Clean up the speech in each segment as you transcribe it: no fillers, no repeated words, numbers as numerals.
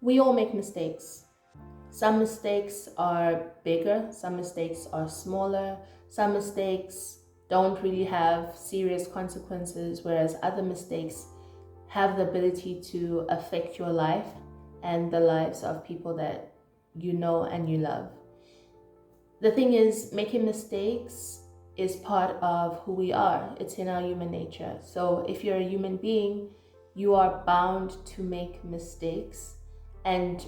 We all make mistakes. Some mistakes are bigger, some mistakes are smaller, some mistakes don't really have serious consequences, whereas other mistakes have the ability to affect your life and the lives of people that you know and you love. The thing is, making mistakes is part of who we are. It's in our human nature. So if you're a human being, you are bound to make mistakes, and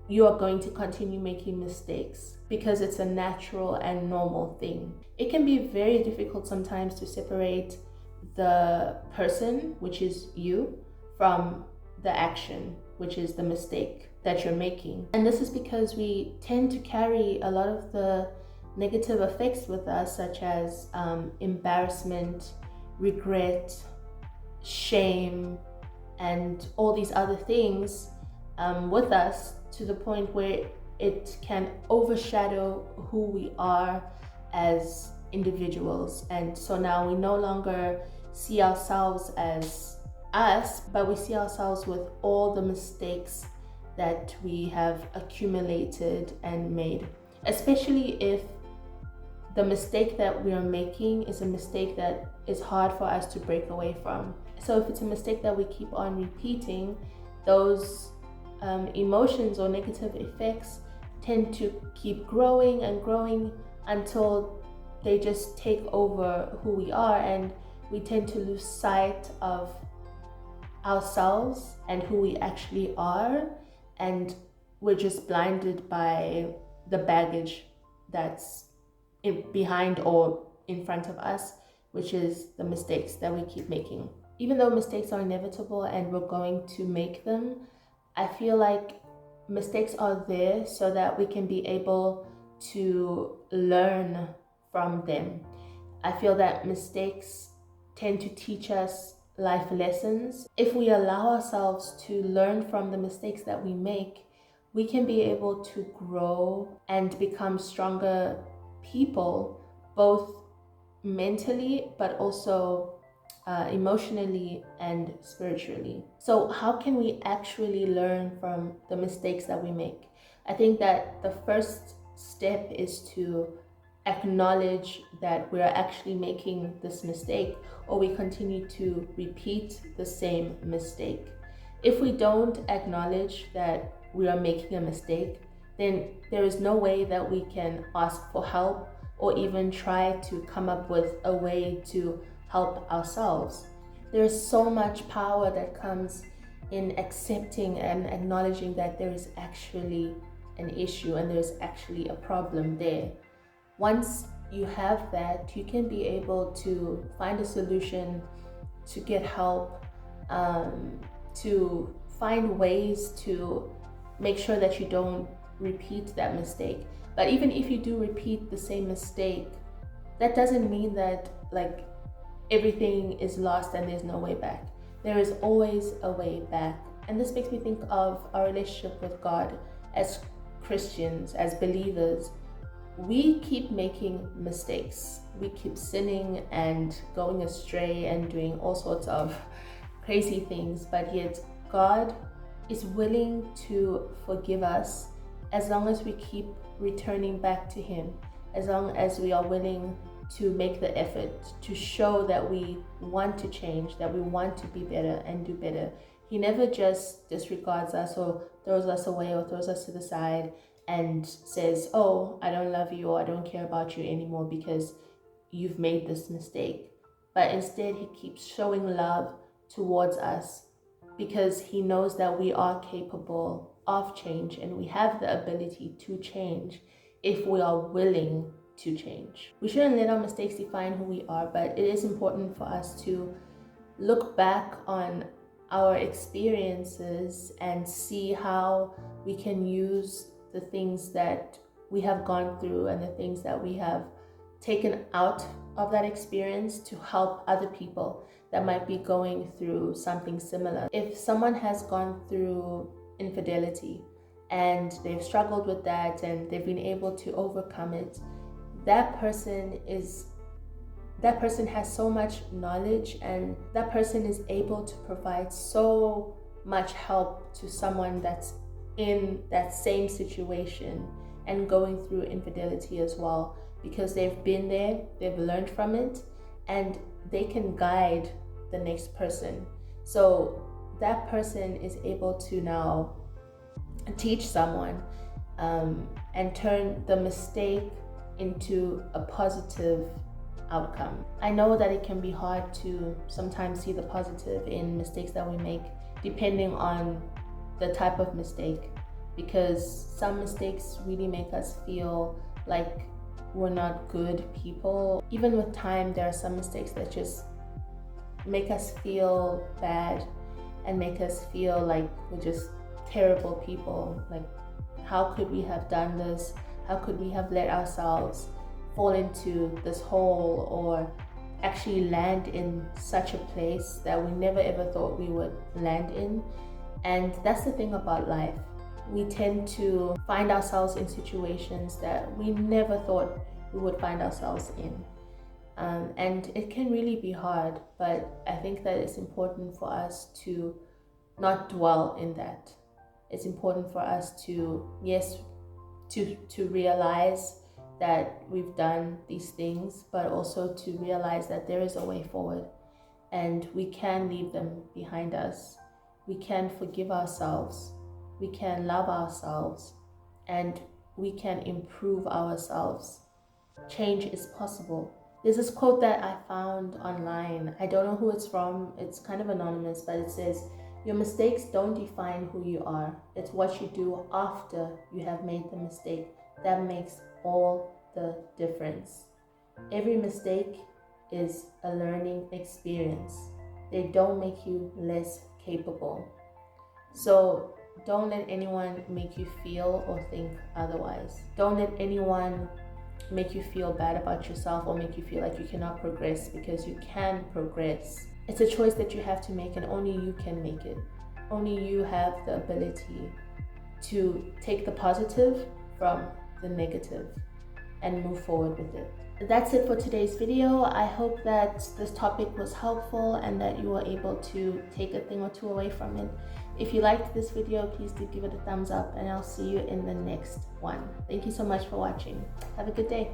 you are going to continue making mistakes because it's a natural and normal thing. It can be very difficult sometimes to separate the person, which is you, from the action, which is the mistake that you're making. And this is because we tend to carry a lot of the negative effects with us, such as embarrassment, regret, shame, and all these other things with us, to the point where it can overshadow who we are as individuals. And so now we no longer see ourselves as us, but we see ourselves with all the mistakes that we have accumulated and made, especially if the mistake that we are making is a mistake that is hard for us to break away from. So if it's a mistake that we keep on repeating, those emotions or negative effects tend to keep growing and growing until they just take over who we are, and we tend to lose sight of ourselves and who we actually are, and we're just blinded by the baggage that's behind or in front of us, which is the mistakes that we keep making. Even though mistakes are inevitable and we're going to make them, I feel like mistakes are there so that we can be able to learn from them. I feel that mistakes tend to teach us life lessons. If we allow ourselves to learn from the mistakes that we make, we can be able to grow and become stronger people, both mentally but also emotionally and spiritually. So how can we actually learn from the mistakes that we make? I think that the first step is to acknowledge that we're actually making this mistake, or we continue to repeat the same mistake. If we don't acknowledge that we are making a mistake, then there is no way that we can ask for help or even try to come up with a way to help ourselves. There is so much power that comes in accepting and acknowledging that there is actually an issue and there's actually a problem there. Once you have that, you can be able to find a solution, to get help, to find ways to make sure that you don't repeat that mistake. But even if you do repeat the same mistake, that doesn't mean that like everything is lost and there's no way back. There is always a way back. And this makes me think of our relationship with God. As Christians, as believers, we keep making mistakes. We keep sinning and going astray and doing all sorts of crazy things, but yet God is willing to forgive us as long as we keep returning back to Him, as long as we are willing to make the effort to show that we want to change, that we want to be better and do better. He never just disregards us or throws us away or throws us to the side and says, oh, I don't love you or I don't care about you anymore because you've made this mistake. But instead, He keeps showing love towards us because He knows that we are capable of change and we have the ability to change if we are willing to change. We shouldn't let our mistakes define who we are, but it is important for us to look back on our experiences and see how we can use the things that we have gone through and the things that we have taken out of that experience to help other people that might be going through something similar. If someone has gone through infidelity and they've struggled with that and they've been able to overcome it, that person has so much knowledge, and that person is able to provide so much help to someone that's in that same situation and going through infidelity as well, because they've been there, they've learned from it, and they can guide the next person. So that person is able to now teach someone, and turn the mistake into a positive outcome. I know that it can be hard to sometimes see the positive in mistakes that we make, depending on the type of mistake, because some mistakes really make us feel like we're not good people. Even with time, there are some mistakes that just make us feel bad and make us feel like we're just terrible people. Like, how could we have done this? How could we have let ourselves fall into this hole, or actually land in such a place that we never ever thought we would land in? And that's the thing about life. We tend to find ourselves in situations that we never thought we would find ourselves in. And it can really be hard, but I think that it's important for us to not dwell in that. It's important for us to, yes, to realize that we've done these things, but also to realize that there is a way forward and we can leave them behind us. We can forgive ourselves, we can love ourselves, and we can improve ourselves. Change is possible. There's this quote that I found online. I don't know who it's from. It's kind of anonymous, but it says, "Your mistakes don't define who you are. It's what you do after you have made the mistake that makes all the difference." Every mistake is a learning experience. They don't make you less capable. So don't let anyone make you feel or think otherwise. Don't let anyone make you feel bad about yourself or make you feel like you cannot progress, because you can progress. It's a choice that you have to make, and only you can make it. Only you have the ability to take the positive from the negative and move forward with it. That's it for today's video. I hope that this topic was helpful and that you were able to take a thing or two away from it. If you liked this video, please do give it a thumbs up, and I'll see you in the next one. Thank you so much for watching. Have a good day.